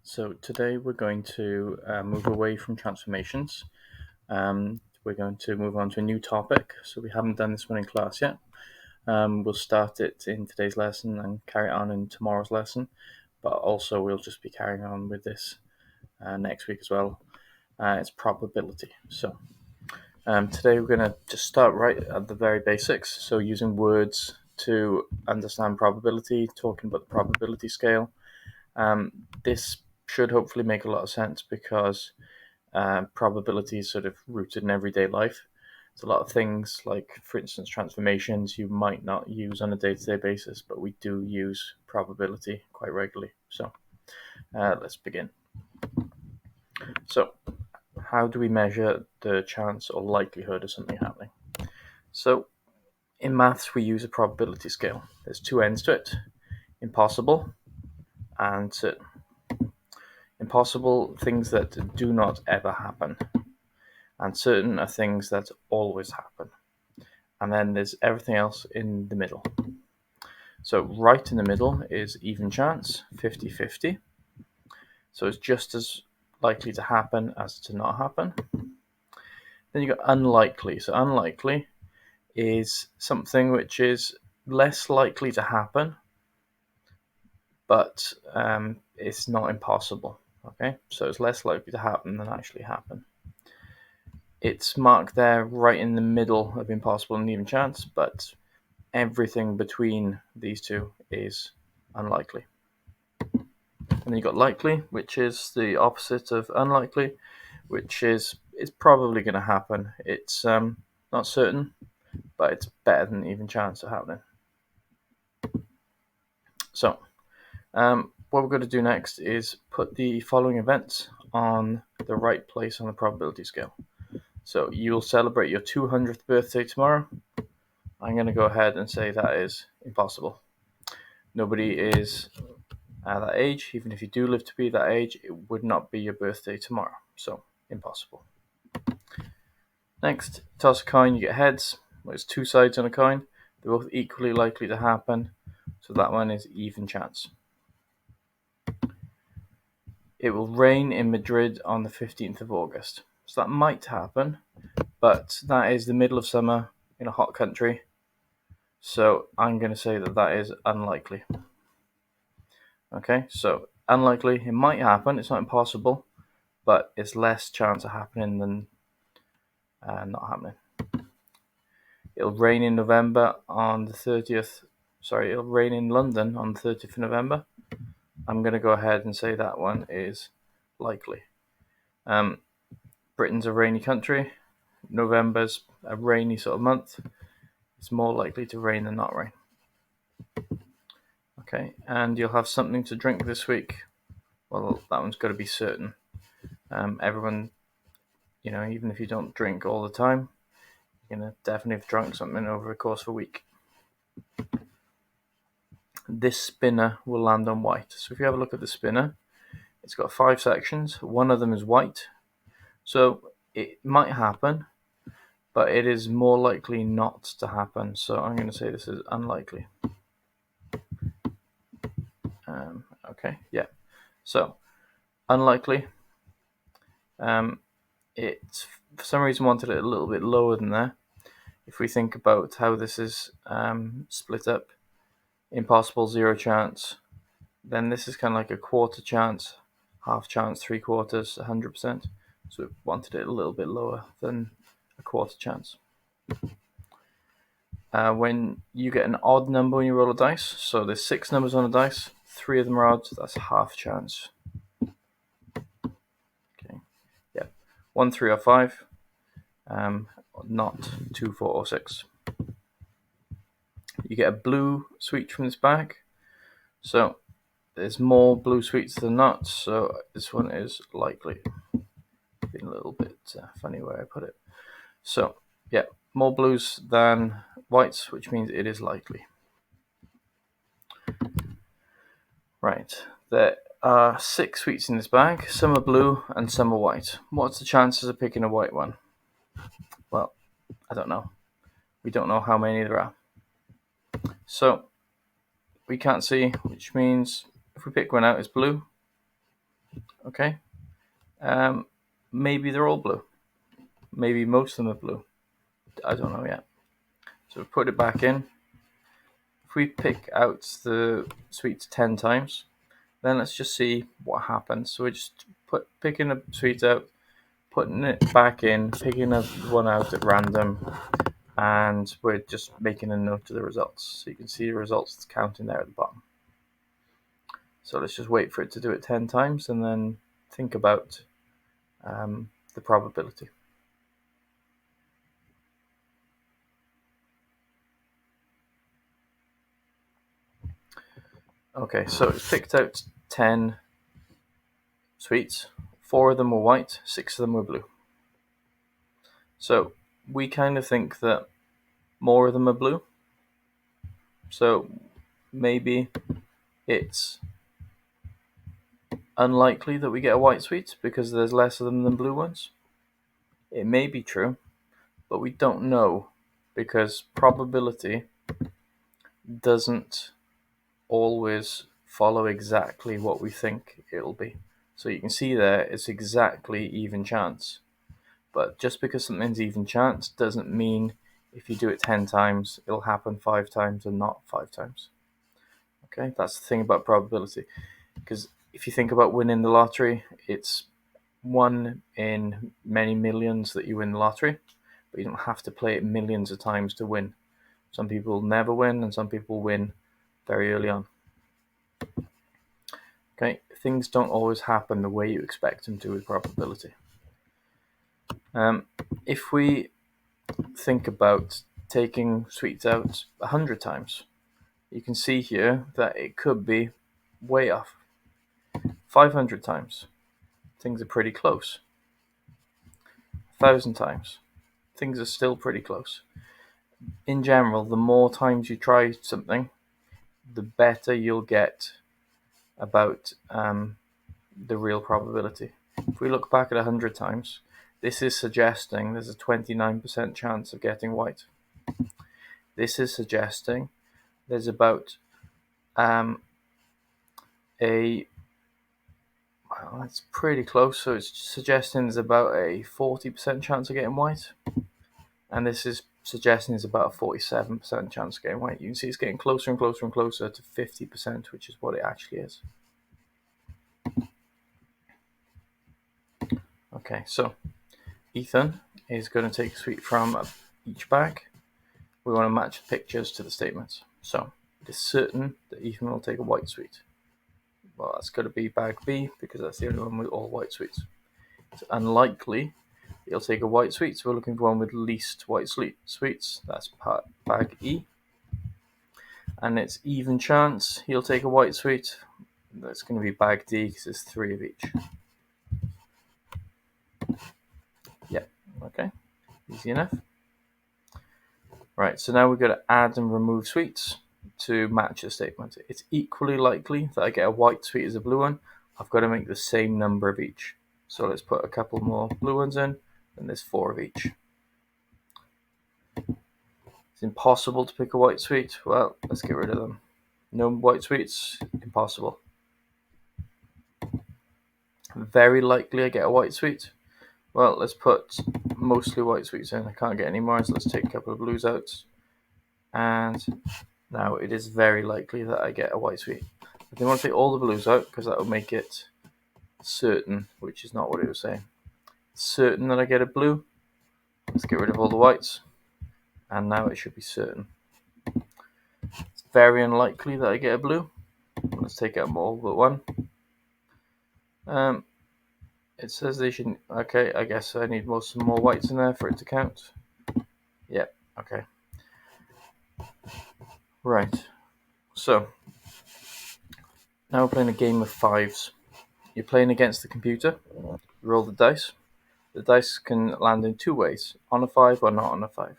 So today we're going to move away from transformations. We're going to move on to a new topic. So we haven't done this one in class yet. We'll start it in today's lesson and carry it on in tomorrow's lesson. But also we'll just be carrying on with this next week as well. It's probability. So today we're going to just start right at the very basics. So using words to understand probability, talking about the probability scale. This should hopefully make a lot of sense because probability is sort of rooted in everyday life. It's a lot of things like, for instance, transformations you might not use on a day-to-day basis, but we do use probability quite regularly. So let's begin. So how do we measure the chance or likelihood of something happening? So in maths, we use a probability scale. There's two ends to it: impossible and certain. Impossible, things that do not ever happen, and certain are things that always happen. And then there's everything else in the middle. So right in the middle is even chance, 50-50. So it's just as likely to happen as to not happen. Then you've got unlikely. So unlikely is something which is less likely to happen, but it's not impossible. Okay, so it's less likely to happen than actually happen. It's marked there right in the middle of impossible and even chance, but everything between these two is unlikely. And then you've got likely, which is the opposite of unlikely, which is it's probably going to happen. It's not certain, but it's better than even chance of happening. So what we're going to do next is put the following events on the right place on the probability scale. So you'll celebrate your 200th birthday tomorrow. I'm going to go ahead and say that is impossible. Nobody is at that age. Even if you do live to be that age, it would not be your birthday tomorrow. So, impossible. Next, toss a coin, you get heads. There's two sides on a coin. They're both equally likely to happen. So that one is even chance. It will rain in Madrid on the 15th of August. So that might happen, but that is the middle of summer in a hot country. So I'm going to say that that is unlikely. Okay, so unlikely, it might happen, it's not impossible, but it's less chance of happening than not happening. It'll rain in November on the 30th, it'll rain in London on the 30th of November. I'm going to go ahead and say that one is likely. Britain's a rainy country. November's a rainy sort of month. It's more likely to rain than not rain. Okay, and you'll have something to drink this week. Well, that one's got to be certain. Everyone, even if you don't drink all the time, you're going to definitely have drunk something over the course of a week. This spinner will land on white. So if you have a look at the spinner, it's got 5 sections. One of them is white. So it might happen, but it is more likely not to happen. So I'm going to say this is unlikely. Okay, yeah. So unlikely. It for some reason wanted it a little bit lower than there. If we think about how this is split up, impossible, 0 chance, then this is kind of like a quarter chance, half chance, 3/4, 100%. So we wanted it a little bit lower than a quarter chance. When you get an odd number when you roll a dice, so there's 6 numbers on a dice, 3 of them are odd, that's half chance. Okay, yeah, 1, 3, or 5, not 2, 4, or 6. You get a blue sweet from this bag, so there's more blue sweets than not, so this one is likely. Been a little bit funny where I put it. So, yeah, more blues than whites, which means it is likely. Right, there are 6 sweets in this bag. Some are blue and some are white. What's the chances of picking a white one? Well, I don't know. We don't know how many there are. So, we can't see, which means if we pick one out, it's blue. Okay, maybe they're all blue. Maybe most of them are blue. I don't know yet. So put it back in. If we pick out the sweets 10 times, then let's just see what happens. So we're just picking a sweet out, putting it back in, picking one out at random, and we're just making a note of the results. So you can see the results counting there at the bottom. So let's just wait for it to do it 10 times and then think about the probability. Okay, so it's picked out 10 sweets. 4 of them were white, 6 of them were blue. So we kind of think that more of them are blue. So maybe it's unlikely that we get a white sweet because there's less of them than blue ones. It may be true, but we don't know because probability doesn't always follow exactly what we think it'll be. So you can see there it's exactly even chance. But just because something's even chance doesn't mean if you do it 10 times, it'll happen 5 times and not 5 times. Okay, that's the thing about probability. Because if you think about winning the lottery, it's 1 in many millions that you win the lottery, but you don't have to play it millions of times to win. Some people never win, and some people win very early on. Okay, things don't always happen the way you expect them to with probability. If we think about taking sweets out 100 times, you can see here that it could be way off. 500 times, things are pretty close. 1,000 times, things are still pretty close. In general, the more times you try something, the better you'll get about the real probability. If we look back at 100 times, this is suggesting there's a 29% chance of getting white. This is suggesting there's about well, it's pretty close, so it's suggesting there's about a 40% chance of getting white. And this is suggesting there's about a 47% chance of getting white. You can see it's getting closer and closer and closer to 50%, which is what it actually is. Okay, so Ethan is going to take a sweet from each bag. We want to match the pictures to the statements. So it is certain that Ethan will take a white sweet. Well, that's going to be bag B because that's the only one with all white sweets. It's unlikely he'll take a white sweet, so we're looking for one with least white sweets. That's bag E. And it's even chance he'll take a white sweet. That's going to be bag D because there's 3 of each. Yeah, okay, easy enough. Right, so now we've got to add and remove sweets to match the statement. It's equally likely that I get a white sweet as a blue one. I've got to make the same number of each. So let's put a couple more blue ones in, and there's 4 of each. It's impossible to pick a white sweet. Well, let's get rid of them. No white sweets, impossible. Very likely I get a white sweet. Well, let's put mostly white sweets in. I can't get any more, so let's take a couple of blues out. And now it is very likely that I get a white sweet. I didn't want to take all the blues out because that would make it certain, which is not what it was saying. It's certain that I get a blue. Let's get rid of all the whites. And now it should be certain. It's very unlikely that I get a blue. Let's take out all but one. It says they shouldn't. Okay, I guess I need some more whites in there for it to count. Yep, okay. Right, so now we're playing a game of 5s. You're playing against the computer. You roll the dice. The dice can land in 2 ways, on a 5 or not on a 5.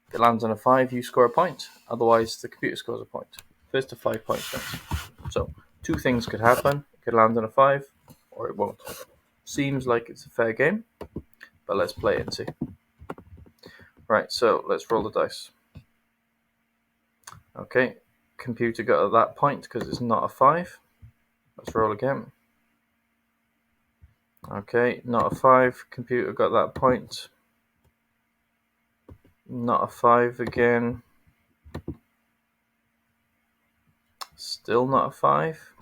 If it lands on a 5, you score a point. Otherwise, the computer scores a point. First to 5 points wins. So, 2 things could happen. It could land on a 5, or it won't. Seems like it's a fair game, but let's play it and see. Right, so let's roll the dice. Okay, computer got at that point because it's not a 5. Let's roll again. Okay, not a 5. Computer got that point. Not a 5 again. Still not a 5.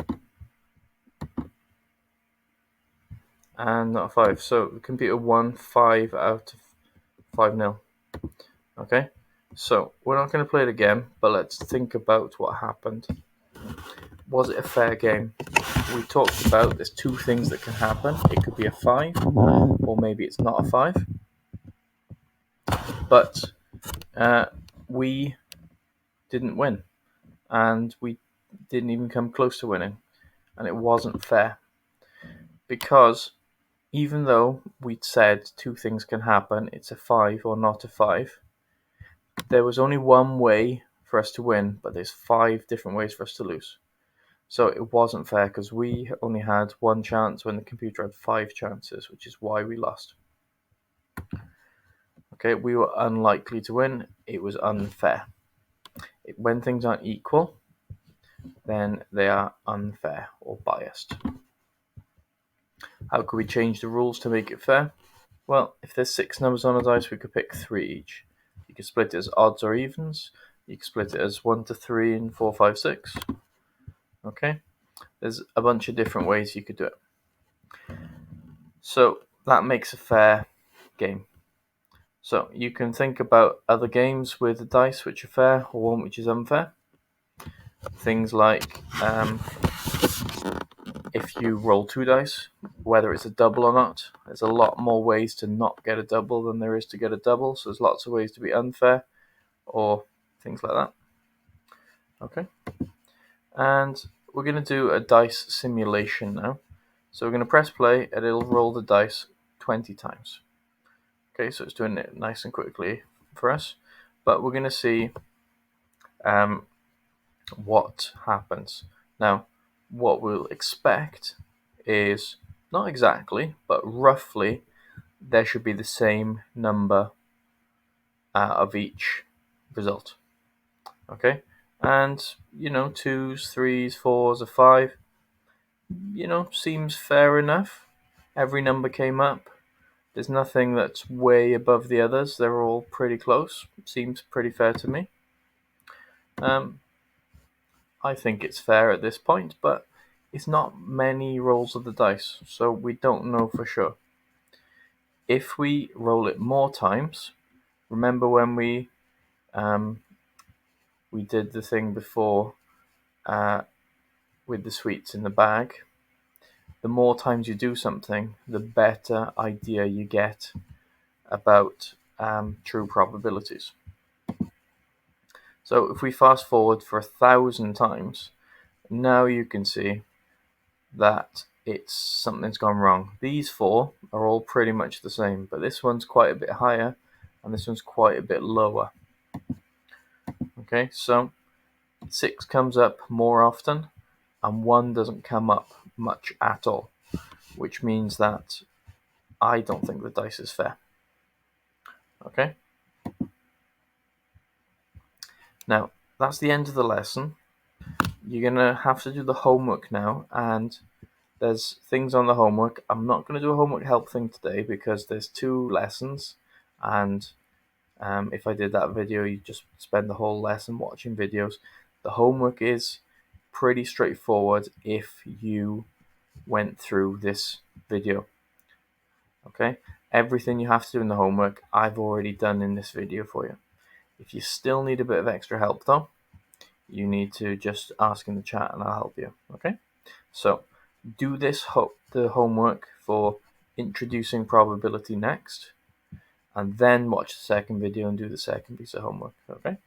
And not a 5. So the computer won 5 out of 5-0. Okay, so we're not going to play it again, but let's think about what happened. Was it a fair game? We talked about there's two things that can happen. It could be a 5, or maybe it's not a 5. But we didn't win, and we didn't even come close to winning, and it wasn't fair. Because even though we'd said two things can happen, it's a 5 or not a 5, there was only one way for us to win, but there's 5 different ways for us to lose. So it wasn't fair because we only had one chance when the computer had 5 chances, which is why we lost. Okay, we were unlikely to win. It was unfair. When things aren't equal, then they are unfair or biased. How could we change the rules to make it fair? Well, if there's 6 numbers on a dice, we could pick 3 each. You could split it as odds or evens. You could split it as 1 to 3 and 4, 5, 6. Okay, there's a bunch of different ways you could do it. So that makes a fair game. So you can think about other games with the dice which are fair or one which is unfair. Things like if you roll 2 dice, whether it's a double or not. There's a lot more ways to not get a double than there is to get a double, so there's lots of ways to be unfair or things like that. Okay, and we're going to do a dice simulation now. So we're going to press play and it'll roll the dice 20 times. Okay, so it's doing it nice and quickly for us, but we're going to see what happens. Now, what we'll expect is, not exactly, but roughly, there should be the same number of each result. Okay, and 2s, 3s, 4s, a 5, seems fair enough. Every number came up. There's nothing that's way above the others. They're all pretty close. Seems pretty fair to me. I think it's fair at this point, but it's not many rolls of the dice, so we don't know for sure. If we roll it more times, remember when we did the thing before with the sweets in the bag, the more times you do something, the better idea you get about true probabilities. So if we fast forward for 1,000 times, now you can see that something's gone wrong. These 4 are all pretty much the same, but this one's quite a bit higher and this one's quite a bit lower. Okay, so 6 comes up more often and 1 doesn't come up much at all, which means that I don't think the dice is fair. Okay, now that's the end of the lesson. You're gonna have to do the homework now, and there's things on the homework. I'm not going to do a homework help thing today because there's 2 lessons, and if I did that video, you just spend the whole lesson watching videos. The homework is pretty straightforward if you went through this video. Okay, everything you have to do in the homework, I've already done in this video for you. If you still need a bit of extra help though, you need to just ask in the chat and I'll help you. Okay, so do the homework for introducing probability next, and then watch the second video and do the second piece of homework. Okay.